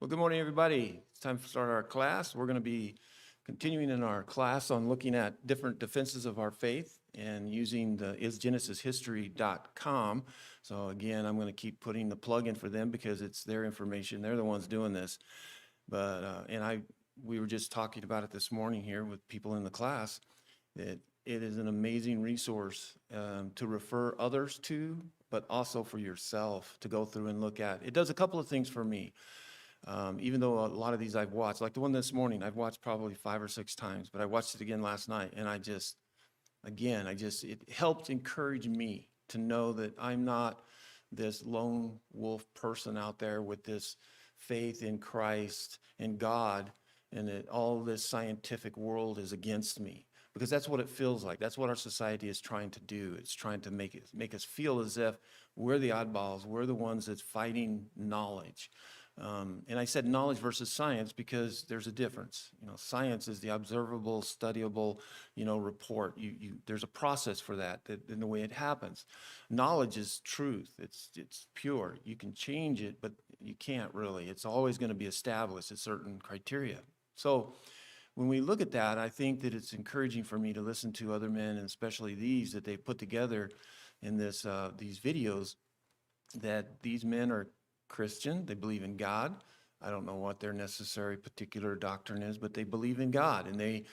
Well, good morning, everybody. It's time to start our class. We're going to be continuing in our class on looking at different defenses of our faith and using the isgenesishistory.com. So again, I'm going to keep putting the plug in for them because it's their information. They're the ones doing this. But we were just talking about it this morning here with people in the class, that it is an amazing resource to refer others to, but also for yourself to go through and look at. It does a couple of things for me. Even though a lot of these I've watched, like the one this morning, I've watched probably 5 or 6 times, but I watched it again last night, and it helped encourage me to know that I'm not this lone wolf person out there with this faith in Christ and God, and that all this scientific world is against me. Because that's what it feels like. That's what our society is trying to do. It's trying to make us feel as if we're the oddballs. We're the ones that's fighting knowledge. And I said knowledge versus science because there's a difference. Science is the observable, studyable, report. There's a process for that in the way it happens. Knowledge is truth. It's pure. You can change it, but you can't really. It's always going to be established at certain criteria. So when we look at that, I think that it's encouraging for me to listen to other men, and especially these that they've put together in these videos, that these men are Christian. They believe in God. I don't know what their necessary particular doctrine is, but they believe in God, and they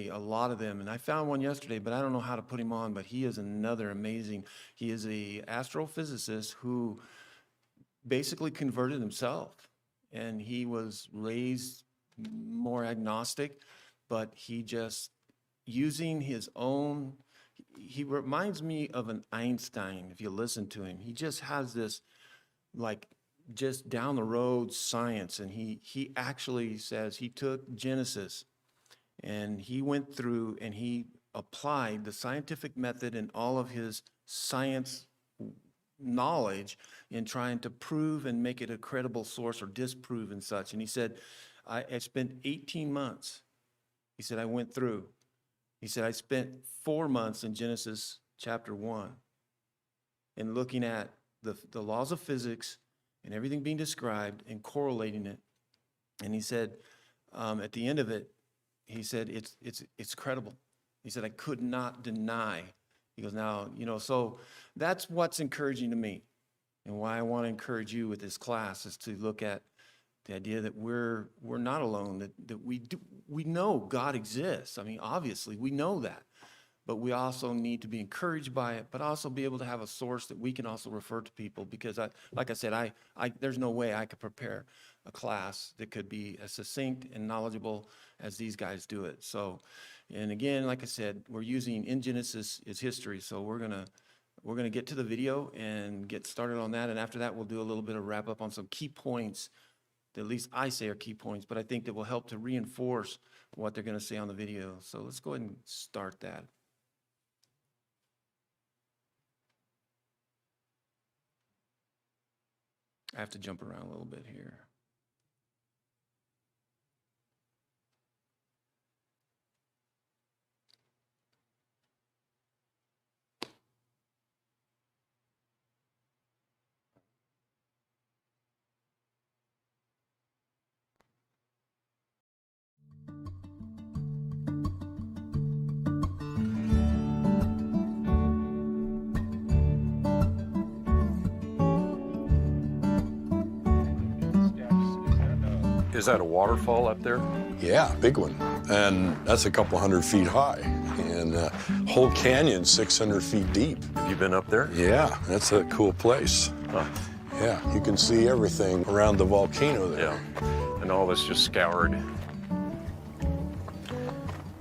a lot of them. And I found one yesterday, but I don't know how to put him on. But he is another amazing. He is a astrophysicist who basically converted himself, and he was raised more agnostic, but he just using his own. He reminds me of an Einstein. If you listen to him, he just has this just down the road science, and he actually says he took Genesis and he went through and he applied the scientific method and all of his science knowledge in trying to prove and make it a credible source or disprove and such. And he said, I spent 18 months. He said, I went through. He said, I spent 4 months in Genesis chapter 1 and looking at the laws of physics and everything being described and correlating it. And he said, at the end of it, he said, it's credible. He said, I could not deny. He goes, now, so that's what's encouraging to me. And why I want to encourage you with this class is to look at the idea that we're not alone, that we know God exists. I mean, obviously, we know that. But we also need to be encouraged by it, but also be able to have a source that we can also refer to people. Because, like I said, there's no way I could prepare a class that could be as succinct and knowledgeable as these guys do it. So, and again, like I said, we're using In Genesis is History. So we're gonna get to the video and get started on that. And after that, we'll do a little bit of wrap up on some key points that at least I say are key points, but I think that will help to reinforce what they're going to say on the video. So let's go ahead and start that. I have to jump around a little bit here. Is that a waterfall up there? Yeah, big one. And that's a couple 100 feet high. And whole canyon 600 feet deep. Have you been up there? Yeah, that's a cool place. Huh. Yeah, you can see everything around the volcano there. Yeah, and all this just scoured.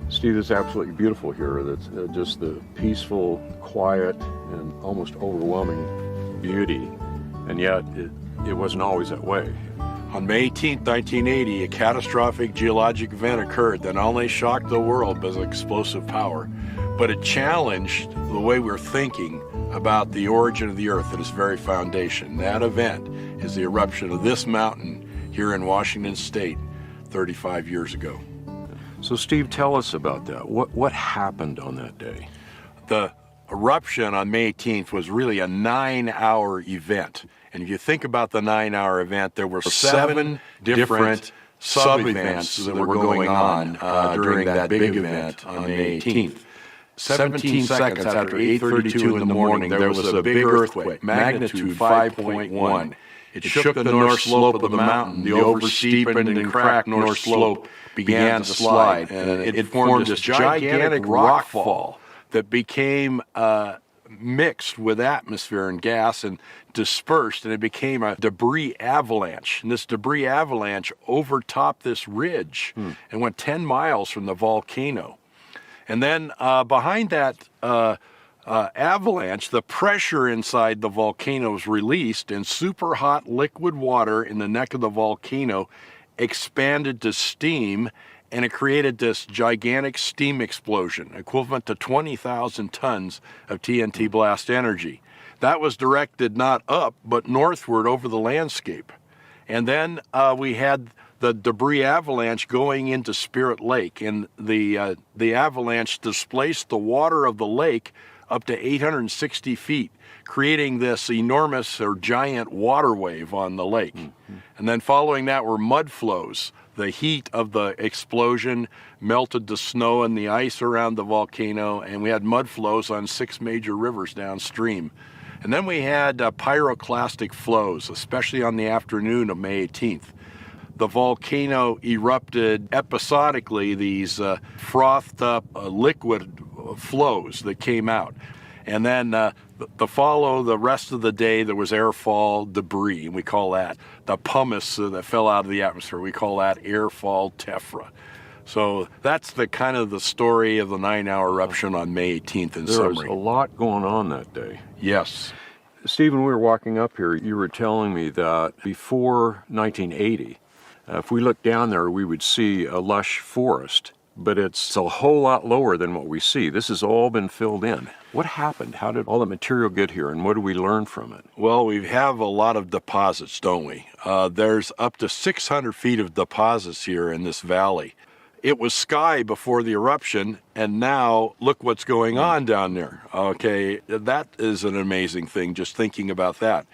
Steve, it's absolutely beautiful here. That's just the peaceful, quiet, and almost overwhelming beauty. And yet, it wasn't always that way. On May 18, 1980, a catastrophic geologic event occurred that not only shocked the world by its explosive power, but it challenged the way we're thinking about the origin of the Earth at its very foundation. That event is the eruption of this mountain here in Washington State 35 years ago. So Steve, tell us about that. What happened on that day? The eruption on May 18th was really a 9-hour event. And if you think about the 9-hour event, there were 7 different sub-events that were going on during that big event on May 18th. 17 seconds after 8:32 in the morning, there was a big earthquake, magnitude 5.1. It shook the north slope of the mountain. The oversteepened and cracked north slope began to slide, and it formed this gigantic rock fall that became mixed with atmosphere and gas and dispersed, and it became a debris avalanche. And this debris avalanche overtopped this ridge and went 10 miles from the volcano. And then behind that avalanche, the pressure inside the volcano was released, and super hot liquid water in the neck of the volcano expanded to steam, and it created this gigantic steam explosion, equivalent to 20,000 tons of TNT blast energy. That was directed not up, but northward over the landscape. And then we had the debris avalanche going into Spirit Lake, and the avalanche displaced the water of the lake up to 860 feet, creating this enormous or giant water wave on the lake. And then following that were mud flows. The heat of the explosion melted the snow and the ice around the volcano, and we had mud flows on 6 major rivers downstream. And then we had pyroclastic flows, especially on the afternoon of May 18th. The volcano erupted episodically, these frothed up liquid flows that came out. And then the rest of the day, there was airfall debris, and we call that the pumice that fell out of the atmosphere. We call that airfall tephra. So that's the kind of the story of the 9-hour eruption on May 18th in summary. There was a lot going on that day. Yes. Stephen, we were walking up here, you were telling me that before 1980, if we looked down there, we would see a lush forest, but it's a whole lot lower than what we see. This has all been filled in. What happened? How did all the material get here, and what do we learn from it? Well, we have a lot of deposits, don't we? There's up to 600 feet of deposits here in this valley. It was sky before the eruption, and now look what's going on down there. Okay, that is an amazing thing, just thinking about that.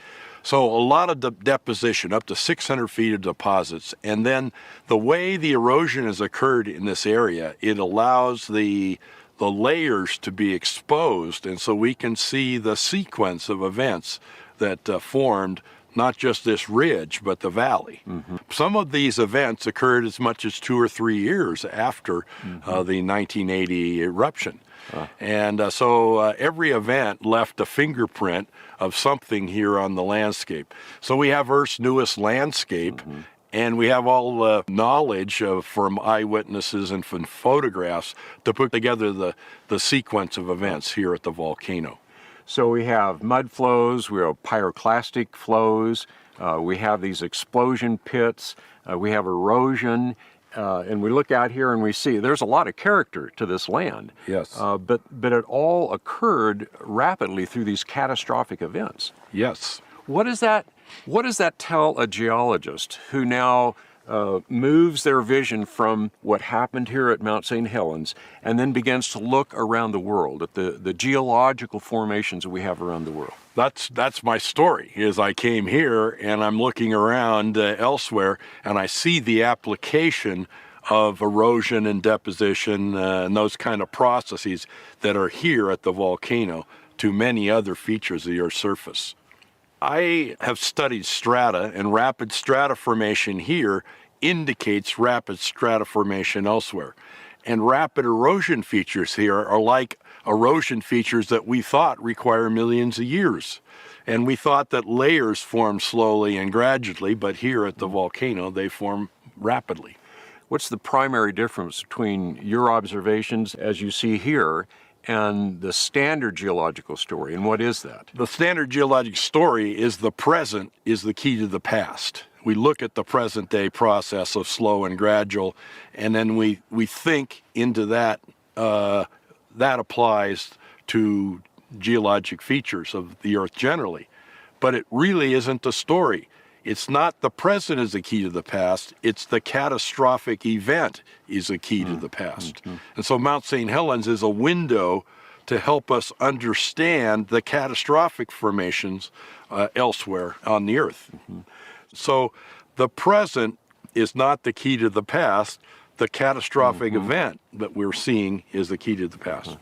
So a lot of deposition, up to 600 feet of deposits. And then the way the erosion has occurred in this area, it allows the layers to be exposed. And so we can see the sequence of events that formed not just this ridge, but the valley. Some of these events occurred as much as 2 or 3 years after the 1980 eruption. And so every event left a fingerprint of something here on the landscape. So we have Earth's newest landscape, and we have all the knowledge from eyewitnesses and from photographs to put together the sequence of events here at the volcano. So we have mud flows, we have pyroclastic flows, we have these explosion pits, we have erosion, and we look out here and we see there's a lot of character to this land. Yes. But it all occurred rapidly through these catastrophic events. Yes. What does that tell a geologist who now moves their vision from what happened here at Mount St. Helens and then begins to look around the world at the geological formations that we have around the world? That's my story, is I came here and I'm looking around elsewhere, and I see the application of erosion and deposition and those kind of processes that are here at the volcano to many other features of the Earth's surface. I have studied strata, and rapid strata formation here indicates rapid strata formation elsewhere. And rapid erosion features here are like erosion features that we thought require millions of years. And we thought that layers form slowly and gradually, but here at the volcano, they form rapidly. What's the primary difference between your observations as you see here and the standard geological story, and what is that? The standard geologic story is the present is the key to the past. We look at the present day process of slow and gradual, and then we think into that. That applies to geologic features of the Earth generally. But it really isn't the story. It's not the present is the key to the past, it's the catastrophic event is a key to the past. And so Mount St. Helens is a window to help us understand the catastrophic formations elsewhere on the Earth. So the present is not the key to the past. The catastrophic event that we're seeing is the key to the past.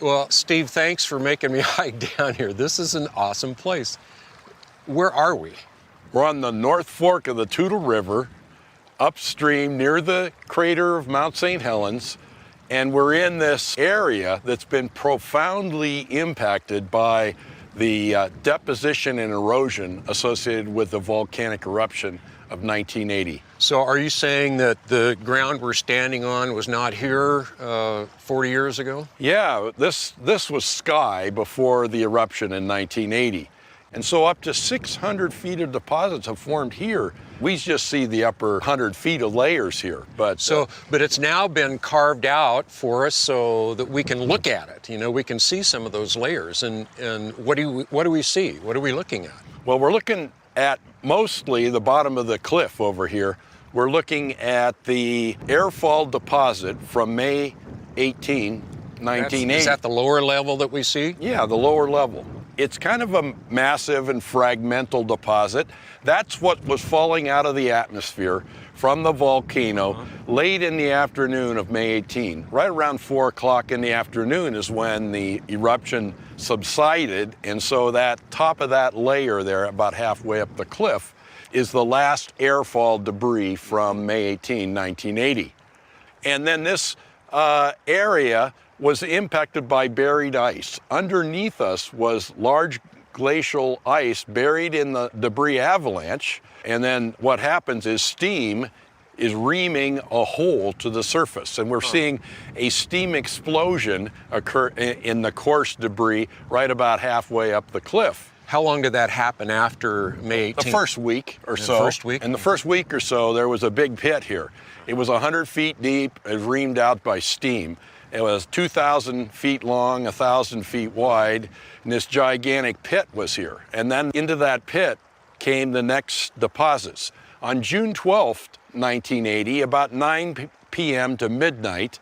Well, Steve, thanks for making me hike down here. This is an awesome place. Where are we? We're on the North Fork of the Toutle River, upstream near the crater of Mount St. Helens, and we're in this area that's been profoundly impacted by the deposition and erosion associated with the volcanic eruption of 1980. So are you saying that the ground we're standing on was not here 40 years ago? Yeah, this was sky before the eruption in 1980. And so up to 600 feet of deposits have formed here. We just see the upper 100 feet of layers here. But it's now been carved out for us so that we can look at it. You know, we can see some of those layers. And what do we see? What are we looking at? Well, we're looking at mostly the bottom of the cliff over here. We're looking at the airfall deposit from May 18, 1980. Is that the lower level that we see? Yeah, the lower level. It's kind of a massive and fragmental deposit. That's what was falling out of the atmosphere from the volcano late in the afternoon of May 18. Right around 4 o'clock in the afternoon is when the eruption subsided, and so that top of that layer there, about halfway up the cliff, is the last airfall debris from May 18, 1980. And then this area was impacted by buried ice. Underneath us was large glacial ice buried in the debris avalanche, and then what happens is steam is reaming a hole to the surface, and we're seeing a steam explosion occur in the coarse debris right about halfway up the cliff. How long did that happen after May 18th? The first week or so. First week? In the first week or so, there was a big pit here. It was 100 feet deep, it reamed out by steam. It was 2,000 feet long, 1,000 feet wide, and this gigantic pit was here. And then into that pit came the next deposits. On June 12th, 1980, about 9 p.m. to midnight,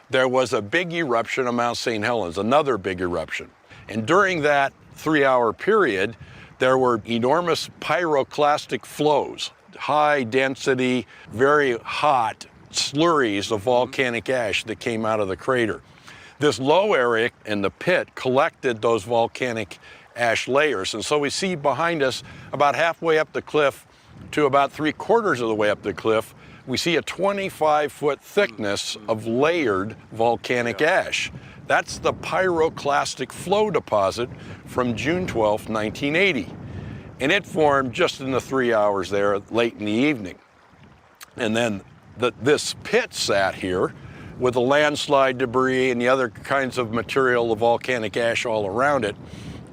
there was a big eruption of Mount St. Helens, another big eruption. And during that 3-hour period, there were enormous pyroclastic flows, high density, very hot slurries of volcanic ash that came out of the crater. This low area in the pit collected those volcanic ash layers. And so we see behind us, about halfway up the cliff to about 3/4 of the way up the cliff, we see a 25-foot thickness of layered volcanic ash. That's the pyroclastic flow deposit from June 12, 1980. And it formed just in the 3 hours there late in the evening. And then this pit sat here with the landslide debris and the other kinds of material, the volcanic ash all around it.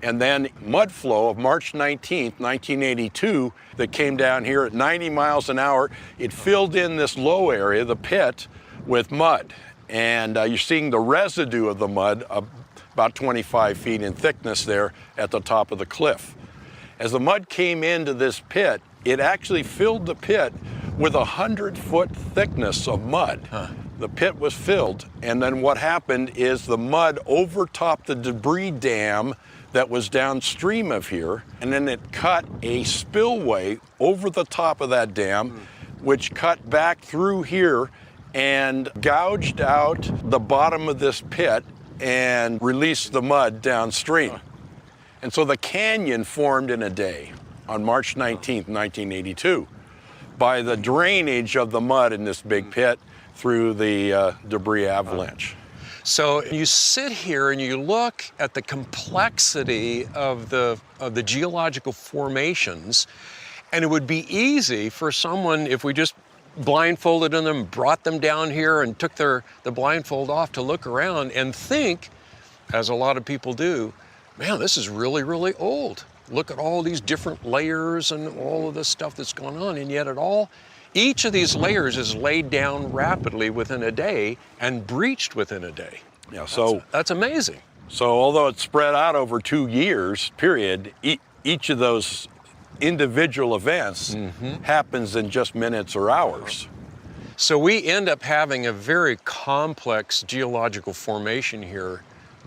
And then mud flow of March 19th, 1982, that came down here at 90 miles an hour. It filled in this low area, the pit, with mud. And you're seeing the residue of the mud, about 25 feet in thickness there at the top of the cliff. As the mud came into this pit, it actually filled the pit with 100-foot thickness of mud. The pit was filled, and then what happened is the mud overtopped the debris dam that was downstream of here, and then it cut a spillway over the top of that dam, which cut back through here and gouged out the bottom of this pit and released the mud downstream. And so the canyon formed in a day on March 19th, 1982, by the drainage of the mud in this big pit through the debris avalanche. So you sit here and you look at the complexity of the geological formations, and it would be easy for someone, if we just blindfolded them, brought them down here and took the blindfold off, to look around and think, as a lot of people do, man, this is really, really old. Look at all these different layers and all of this stuff that's going on, and yet each of these layers is laid down rapidly within a day and breached within a day. Yeah, so that's amazing. So although it's spread out over 2 years period, each of those individual events happens in just minutes or hours. So we end up having a very complex geological formation here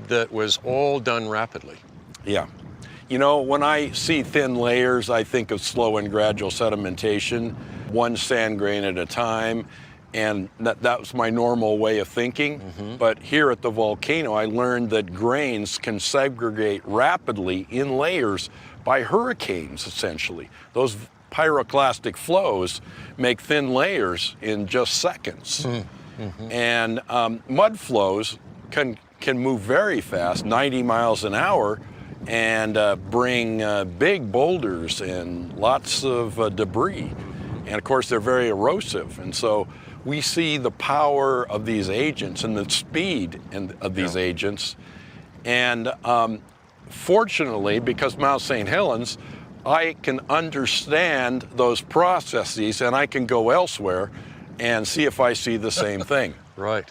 that was all done rapidly. Yeah. You know, when I see thin layers, I think of slow and gradual sedimentation, one sand grain at a time, and that was my normal way of thinking. But here at the volcano, I learned that grains can segregate rapidly in layers by hurricanes, essentially. Those pyroclastic flows make thin layers in just seconds. And mud flows can move very fast, 90 miles an hour, and bring big boulders and lots of debris. And of course, they're very erosive. And so we see the power of these agents and the speed of these agents. And fortunately, because Mount St. Helens, I can understand those processes, and I can go elsewhere and see if I see the same thing. Right.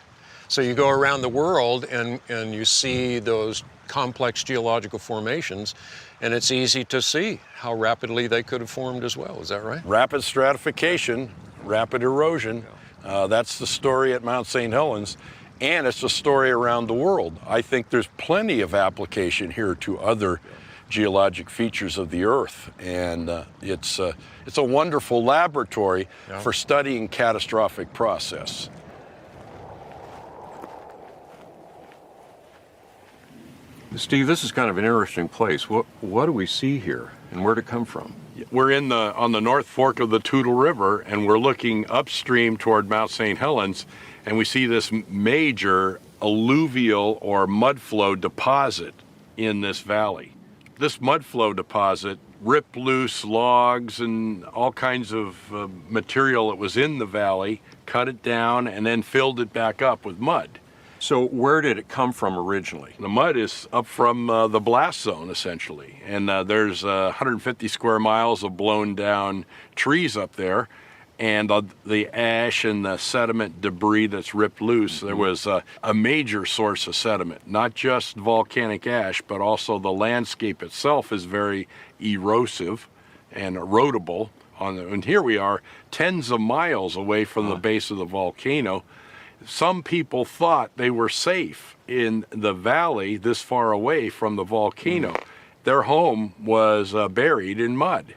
So you go around the world and you see those complex geological formations, and it's easy to see how rapidly they could have formed as well. Is that right? Rapid stratification, rapid erosion. That's the story at Mount St. Helens, and it's a story around the world. I think there's plenty of application here to other geologic features of the Earth, and it's a wonderful laboratory for studying catastrophic process. Steve, this is kind of an interesting place. What do we see here, and where'd it come from? We're on the North Fork of the Toutle River, and we're looking upstream toward Mount St. Helens, and we see this major alluvial or mudflow deposit in this valley. This mudflow deposit ripped loose logs and all kinds of material that was in the valley, cut it down, and then filled it back up with mud. So where did it come from originally? The mud is up from the blast zone, essentially. And there's 150 square miles of blown down trees up there. And the ash and the sediment debris that's ripped loose, there was a major source of sediment. Not just volcanic ash, but also the landscape itself is very erosive and erodible. And here we are, tens of miles away from the base of the volcano. Some people thought they were safe in the valley this far away from the volcano. Their home was buried in mud.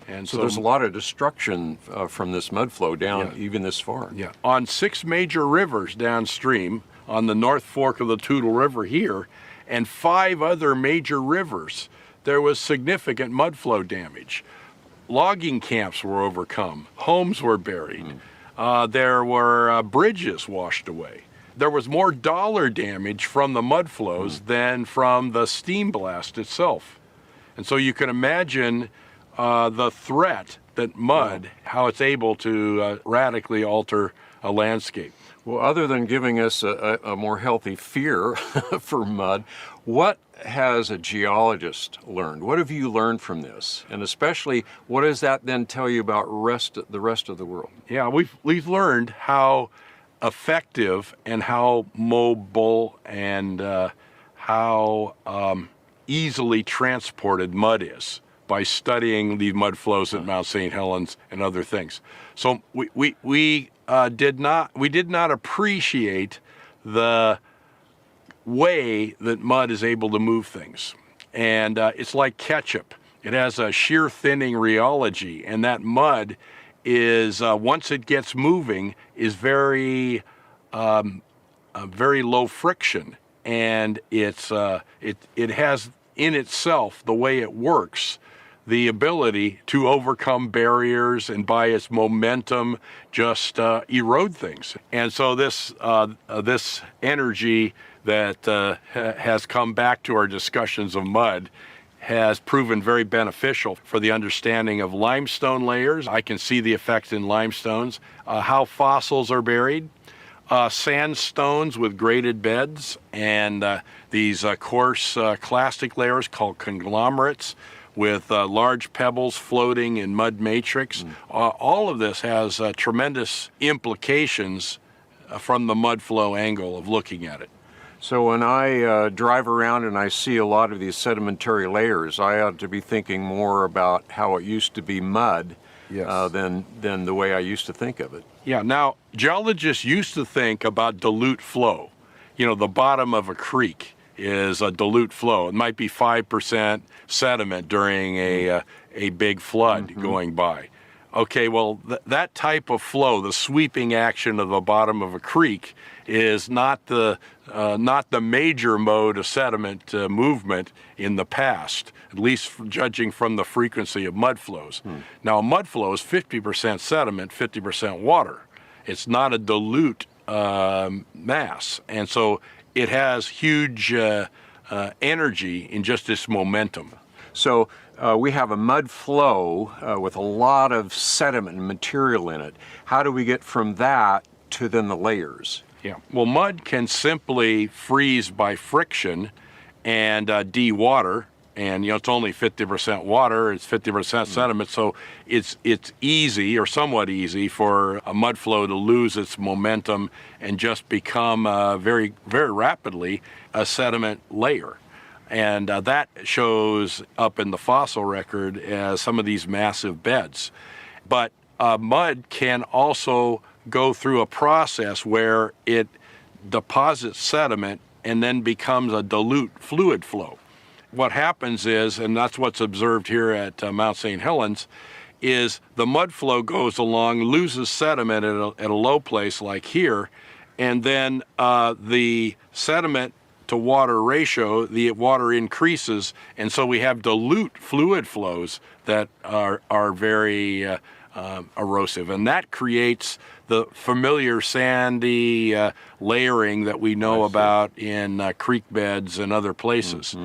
And so there's a lot of destruction from this mud flow down even this far. Yeah. On 6 major rivers downstream, on the North Fork of the Toutle River here, and 5 other major rivers, there was significant mud flow damage. Logging camps were overcome. Homes were buried. There were bridges washed away. There was more dollar damage from the mud flows than from the steam blast itself. And so you can imagine the threat that mud, how it's able to radically alter a landscape. Well, other than giving us a more healthy fear for mud, what has a geologist learned? What have you learned from this? And especially, what does that then tell you about the rest of the world? Yeah, we've learned how effective and how mobile and how easily transported mud is by studying the mud flows at Mount St. Helens and other things. So we did not appreciate the way that mud is able to move things. And it's like ketchup. It has a shear thinning rheology, and that mud is, once it gets moving, is very low friction. And it has in itself, the way it works, the ability to overcome barriers and by its momentum just erode things. And so this energy that has come back to our discussions of mud has proven very beneficial for the understanding of limestone layers. I can see the effects in limestones, how fossils are buried, sandstones with graded beds, and these coarse clastic layers called conglomerates with large pebbles floating in mud matrix. All of this has tremendous implications from the mud flow angle of looking at it. So when I drive around and I see a lot of these sedimentary layers, I ought to be thinking more about how it used to be mud than the way I used to think of it. Yeah, now, geologists used to think about dilute flow. You know, the bottom of a creek is a dilute flow. It might be 5% sediment during a big flood going by. Okay, well, that type of flow, the sweeping action of the bottom of a creek, is not the major mode of sediment movement in the past, at least judging from the frequency of mud flows. Now, a mud flow is 50% sediment, 50% water. It's not a dilute mass, and so it has huge energy in just its momentum. So we have a mud flow with a lot of sediment and material in it. How do we get from that to then the layers? Yeah, well, mud can simply freeze by friction and de-water, and it's only 50% water, it's 50% sediment, so it's easy or somewhat easy for a mud flow to lose its momentum and just become very, very rapidly a sediment layer. And that shows up in the fossil record as some of these massive beds. But mud can also go through a process where it deposits sediment and then becomes a dilute fluid flow. What happens is, and that's what's observed here at Mount St. Helens, is the mud flow goes along, loses sediment at a low place like here, and then the sediment to water ratio, the water increases, and so we have dilute fluid flows that are very erosive, and that creates the familiar sandy layering that we know about in creek beds and other places.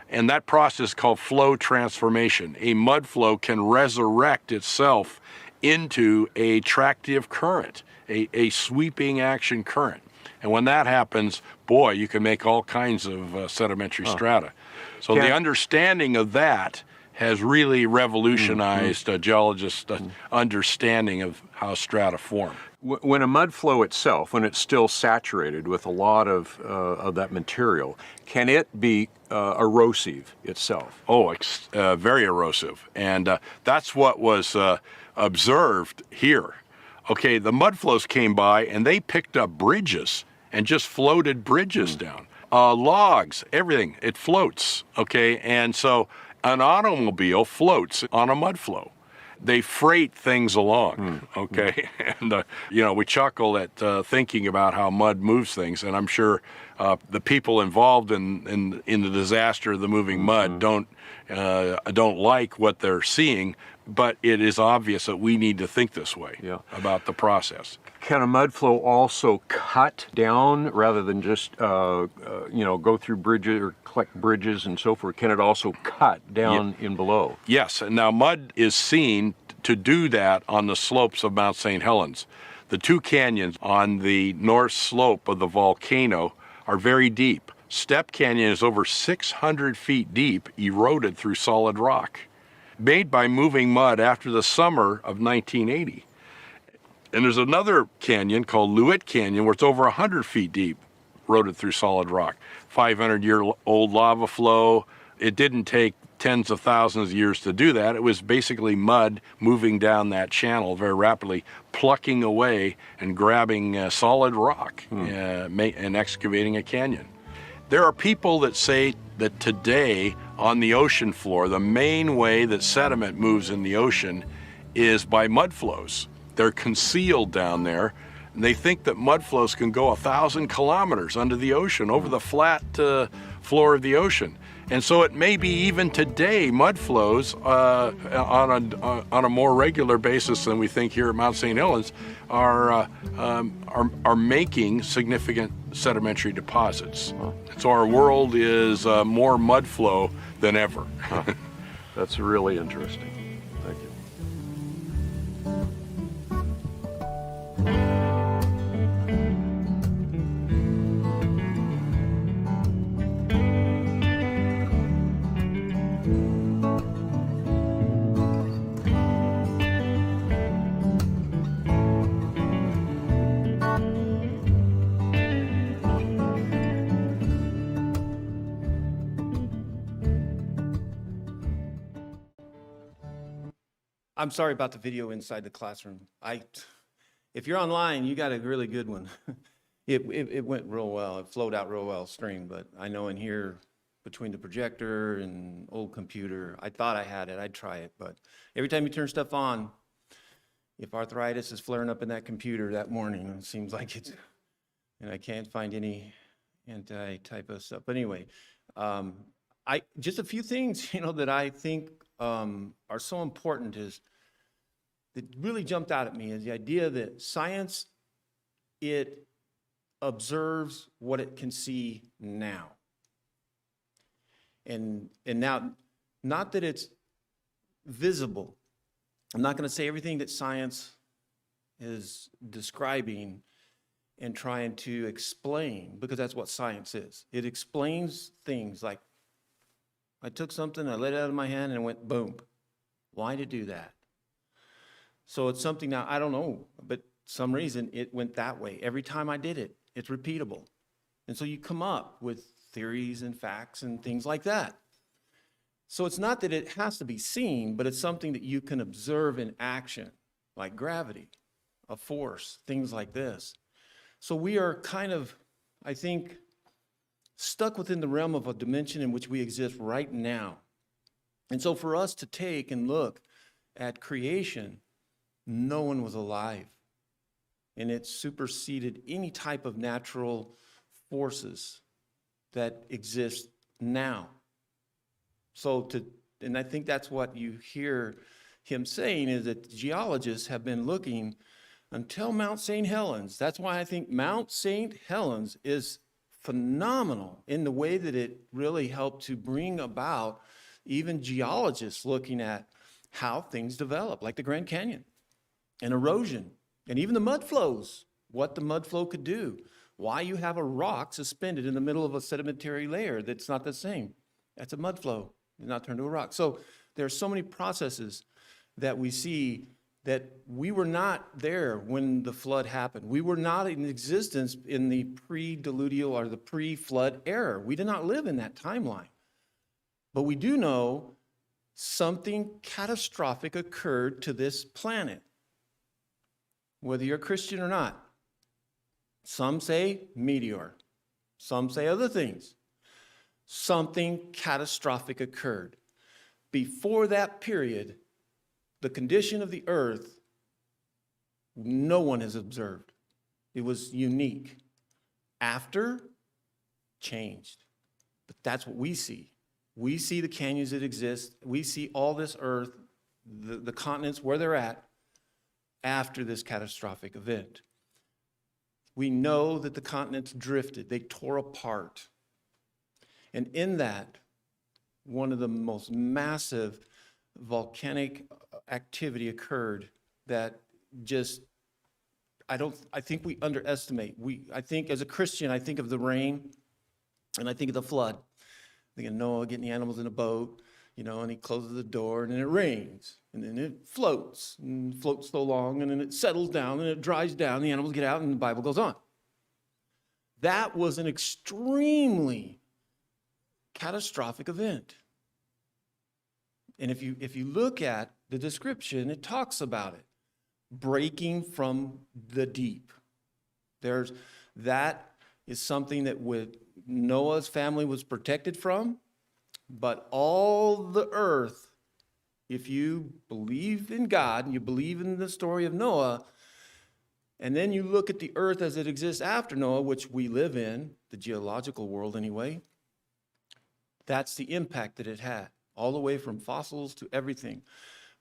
And that process is called flow transformation. A mud flow can resurrect itself into a tractive current, a sweeping action current. And when that happens, boy, you can make all kinds of sedimentary strata. So the understanding of that has really revolutionized geologists' understanding of how strata form. When a mud flow itself, when it's still saturated with a lot of that material, can it be erosive itself? Oh, it's very erosive. And that's what was observed here. Okay, the mud flows came by and they picked up bridges and just floated bridges down. Logs, everything, it floats, okay? And so an automobile floats on a mud flow. They freight things along, okay? And, we chuckle at thinking about how mud moves things, and I'm sure the people involved in the disaster of the moving mud don't like what they're seeing, but it is obvious that we need to think this way about the process. Can a mud flow also cut down rather than just go through bridges or collect bridges and so forth? Can it also cut down in below? Yes, and now mud is seen to do that on the slopes of Mount St. Helens. The two canyons on the north slope of the volcano are very deep. Step Canyon is over 600 feet deep, eroded through solid rock, made by moving mud after the summer of 1980. And there's another canyon called Lewitt Canyon where it's over 100 feet deep, eroded through solid rock. 500-year-old lava flow. It didn't take tens of thousands of years to do that. It was basically mud moving down that channel very rapidly, plucking away and grabbing solid rock and excavating a canyon. There are people that say that today on the ocean floor, the main way that sediment moves in the ocean is by mud flows. They're concealed down there, and they think that mud flows can go 1,000 kilometers under the ocean, over the flat floor of the ocean. And so it may be even today mud flows on a more regular basis than we think here at Mount St. Helens are making significant sedimentary deposits. So our world is more mud flow than ever. That's really interesting. Thank you. I'm sorry about the video inside the classroom. If you're online, you got a really good one. It went real well. It flowed out real well, stream, but I know in here, between the projector and old computer, I thought I had it. I'd try it, but every time you turn stuff on, if arthritis is flaring up in that computer that morning, it seems like it's, and I can't find any anti-typo stuff. But anyway, just a few things, that I think are so important is that really jumped out at me is the idea that science, it observes what it can see now. And now, not that it's visible. I'm not going to say everything that science is describing and trying to explain, because that's what science is. It explains things like, I took something, I let it out of my hand, and it went boom. Why did it do that? So it's something now, I don't know, but some reason it went that way. Every time I did it, it's repeatable. And so you come up with theories and facts and things like that. So it's not that it has to be seen, but it's something that you can observe in action, like gravity, a force, things like this. So we are kind of, I think, stuck within the realm of a dimension in which we exist right now. And so for us to take and look at creation, no one was alive. And it superseded any type of natural forces that exist now. And I think that's what you hear him saying, is that geologists have been looking until Mount St. Helens. That's why I think Mount St. Helens is phenomenal in the way that it really helped to bring about even geologists looking at how things develop, like the Grand Canyon and erosion, and even the mud flows, what the mud flow could do, why you have a rock suspended in the middle of a sedimentary layer that's not the same. That's a mud flow, it's not turned to a rock. So there are so many processes that we see that we were not there when the flood happened. We were not in existence in the pre-diluvial or the pre-flood era. We did not live in that timeline. But we do know something catastrophic occurred to this planet, whether you're a Christian or not. Some say meteor. Some say other things. Something catastrophic occurred. Before that period, the condition of the earth, no one has observed. It was unique. After, changed. But that's what we see. We see the canyons that exist. We see all this earth, the continents where they're at, after this catastrophic event. We know that the continents drifted. They tore apart. And in that, one of the most massive volcanic activity occurred that just, I think we underestimate. I think as a Christian, I think of the rain and I think of the flood. I think of Noah getting the animals in a boat, and he closes the door and then it rains and then it floats so long and then it settles down and it dries down, the animals get out and the Bible goes on. That was an extremely catastrophic event. And if you look at the description, it talks about it. Breaking from the deep. That is something that Noah's family was protected from, but all the earth, if you believe in God and you believe in the story of Noah, and then you look at the earth as it exists after Noah, which we live in, the geological world anyway, that's the impact that it had, all the way from fossils to everything.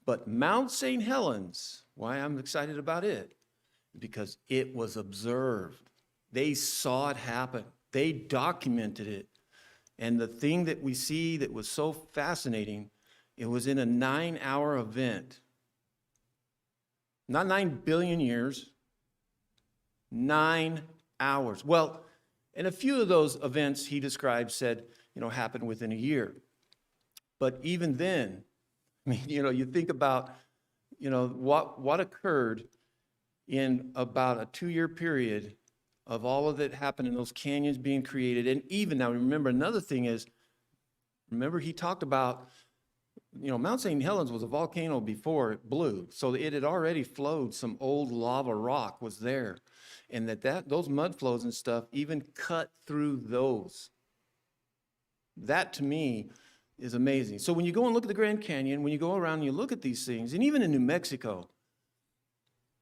But Mount St. Helens, why I'm excited about it, because it was observed. They saw it happen. They documented it. And the thing that we see that was so fascinating, it was in a 9-hour event. Not 9 billion years, 9 hours. Well, and a few of those events he described said, happened within a year. But even then, you think about, what occurred in about a 2-year period of all of that happened in those canyons being created. And even now, remember, another thing is, he talked about Mount St. Helens was a volcano before it blew. So it had already flowed. Some old lava rock was there. And those mud flows and stuff even cut through those. That to me is amazing. So when you go and look at the Grand Canyon, when you go around and you look at these things, and even in New Mexico,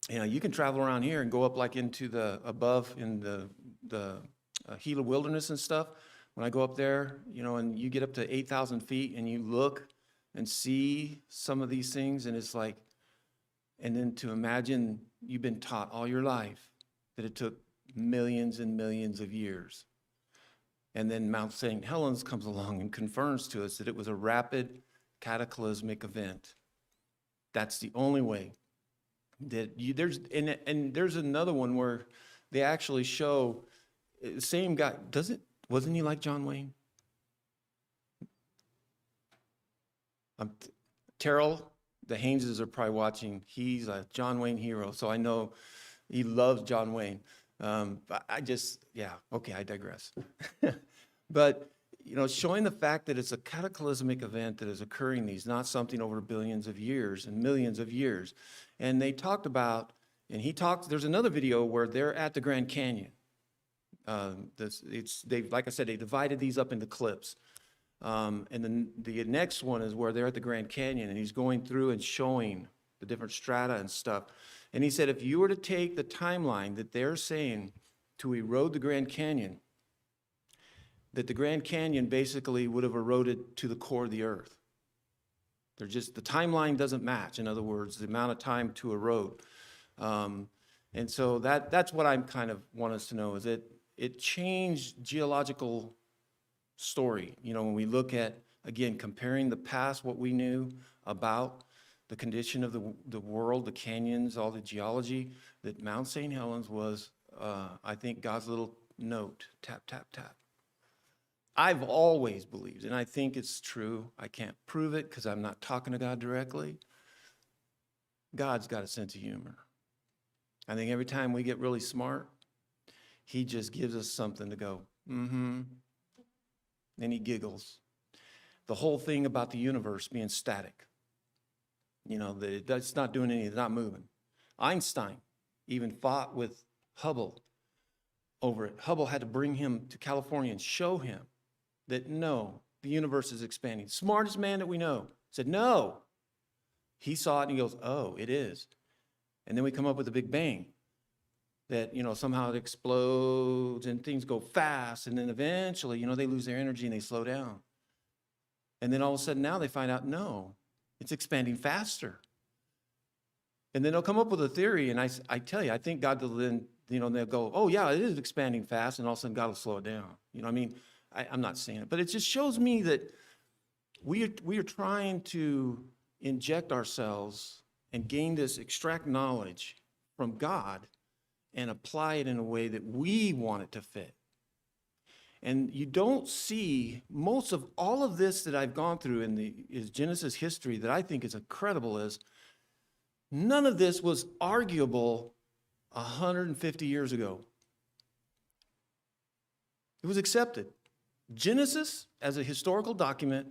you can travel around here and go up like into the above in the Gila Wilderness and stuff. When I go up there, and you get up to 8,000 feet and you look and see some of these things, and it's like, and then to imagine you've been taught all your life that it took millions and millions of years. And then Mount St. Helens comes along and confirms to us that it was a rapid cataclysmic event. That's the only way that there's another one where they actually show the same guy. Wasn't he like John Wayne? Terrell, the Hayneses are probably watching. He's a John Wayne hero, so I know he loves John Wayne. But I digress. But, showing the fact that it's a cataclysmic event that is occurring, not something over billions of years and millions of years. And they talked about, there's another video where they're at the Grand Canyon. Like I said, they divided these up into clips. And then the next one is where they're at the Grand Canyon, and he's going through and showing the different strata and stuff. And he said, if you were to take the timeline that they're saying to erode the Grand Canyon, that the Grand Canyon basically would have eroded to the core of the earth. The timeline doesn't match. In other words, the amount of time to erode. And so that's what I'm kind of want us to know, is that it changed geological story. When we look at, again, comparing the past, what we knew about the condition of the world, the canyons, all the geology, that Mount St. Helens was, I think, God's little note, tap, tap, tap. I've always believed, and I think it's true. I can't prove it because I'm not talking to God directly. God's got a sense of humor. I think every time we get really smart, he just gives us something to go, mm-hmm. And he giggles. The whole thing about the universe being static, that it's not doing anything, it's not moving. Einstein even fought with Hubble over it. Hubble had to bring him to California and show him that no, the universe is expanding. Smartest man that we know said no. He saw it and he goes, oh, it is. And then we come up with the Big Bang, that, somehow it explodes and things go fast, and then eventually, they lose their energy and they slow down. And then all of a sudden now they find out, no, it's expanding faster. And then they'll come up with a theory, and I tell you, I think God will then, they'll go, oh yeah, it is expanding fast, and all of a sudden God will slow it down. I'm not saying it, but it just shows me that we are trying to inject ourselves and extract knowledge from God and apply it in a way that we want it to fit. And you don't see most of all of this that I've gone through is Genesis history that I think is incredible, is none of this was arguable 150 years ago. It was accepted. Genesis as a historical document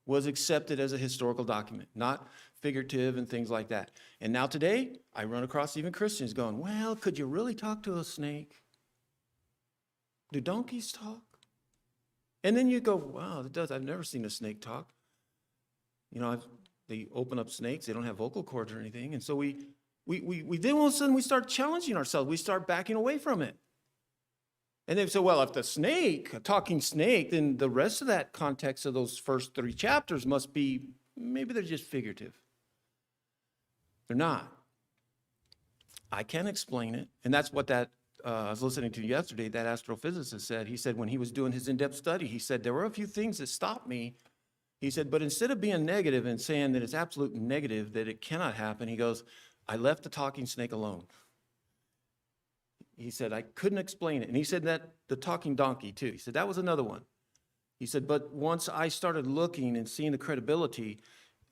was accepted as a historical document, not figurative and things like that. And now today, I run across even Christians going, well, could you really talk to a snake? Do donkeys talk? And then you go, wow, it does. I've never seen a snake talk. They open up snakes. They don't have vocal cords or anything. And so we then all of a sudden we start challenging ourselves. We start backing away from it. And they say, well, if the snake, a talking snake, then the rest of that context of those first 3 chapters must be, maybe they're just figurative. They're not. I can't explain it. And that's what I was listening to yesterday, that astrophysicist said. He said when he was doing his in-depth study, he said, there were a few things that stopped me. He said, but instead of being negative and saying that it's absolute negative, that it cannot happen, he goes, I left the talking snake alone. He said, I couldn't explain it. And he said that the talking donkey too. He said, that was another one. He said, but once I started looking and seeing the credibility,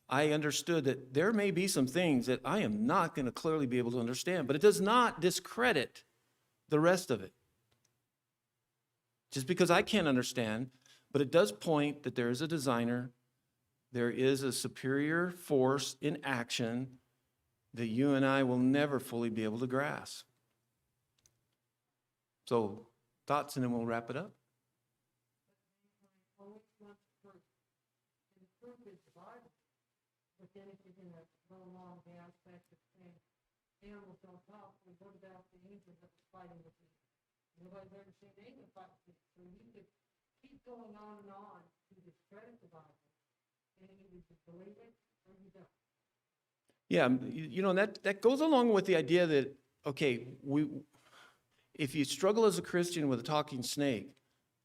I understood that there may be some things that I am not going to clearly be able to understand, but it does not discredit the rest of it. Just because I can't understand, but it does point that there is a designer there is a superior force in action that you and I will never fully be able to grasp. So, thoughts, and then we'll wrap it up. But then if you're gonna go along the aspect of saying animals don't talk, well, what about the angels that were fighting with you? Nobody's ever seen an angel fight with you. So you could keep going on to discredit the Bible. And you either believe it or you don't. Yeah, and that goes along with the idea that, okay, if you struggle as a Christian with a talking snake,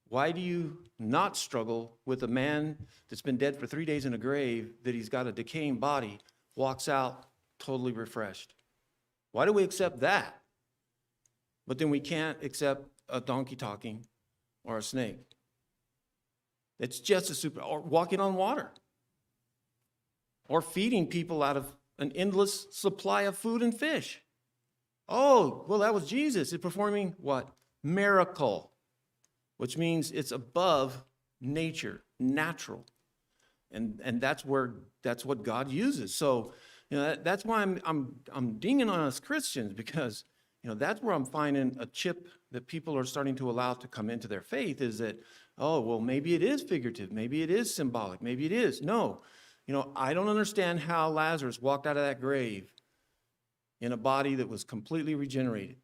why do you not struggle with a man that's been dead for 3 days in a grave, that he's got a decaying body, walks out totally refreshed? Why do we accept that? But then we can't accept a donkey talking or a snake. It's just or walking on water, or feeding people out of an endless supply of food and fish. Oh, well, that was Jesus. It's performing what? Miracle. Which means it's above nature, natural. And that's what God uses. So, that's why I'm dinging on us Christians, because, that's where I'm finding a chip that people are starting to allow to come into their faith, is that, oh, well, maybe it is figurative, maybe it is symbolic, maybe it is. No, I don't understand how Lazarus walked out of that grave in a body that was completely regenerated.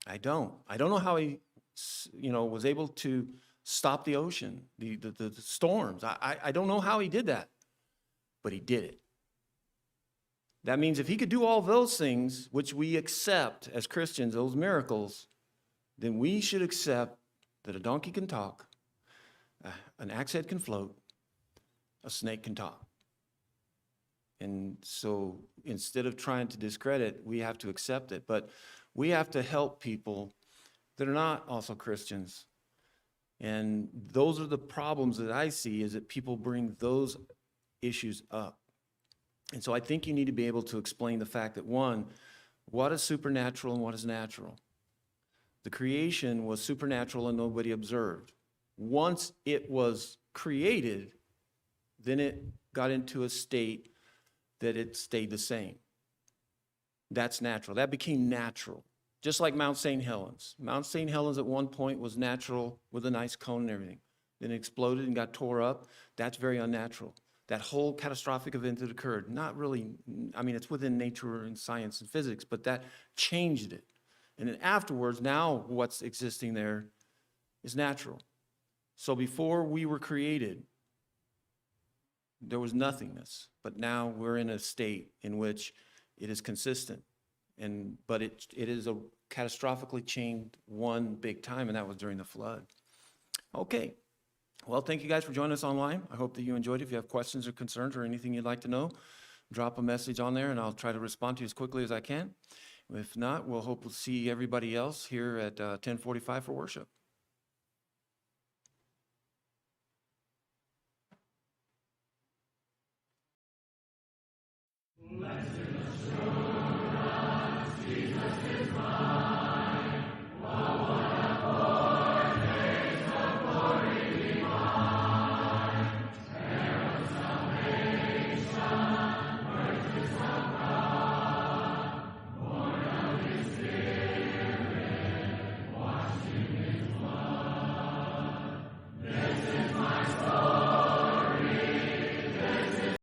I don't know how he was able to stop the ocean, the storms. I don't know how he did that, but he did it. That means if he could do all those things, which we accept as Christians, those miracles, then we should accept that a donkey can talk, an axe head can float, a snake can talk. And so instead of trying to discredit, we have to accept it. But we have to help people that are not also Christians. And those are the problems that I see, is that people bring those issues up. And so I think you need to be able to explain the fact that, one, what is supernatural and what is natural? The creation was supernatural and nobody observed. Once it was created, then it got into a state that it stayed the same. That's natural. That became natural. Just like Mount St. Helens. Mount St. Helens at one point was natural with a nice cone and everything. Then it exploded and got tore up. That's very unnatural. That whole catastrophic event that occurred, not really, it's within nature and science and physics, but that changed it. And then afterwards, now what's existing there is natural. So before we were created, there was nothingness. But now we're in a state in which it is consistent. But it is a catastrophically changed one big time, and that was during the flood. Okay. Well, thank you guys for joining us online. I hope that you enjoyed it. If you have questions or concerns or anything you'd like to know, drop a message on there, and I'll try to respond to you as quickly as I can. If not, we'll hope we'll see everybody else here at 10:45 for worship. Blessed assurance, Jesus is mine.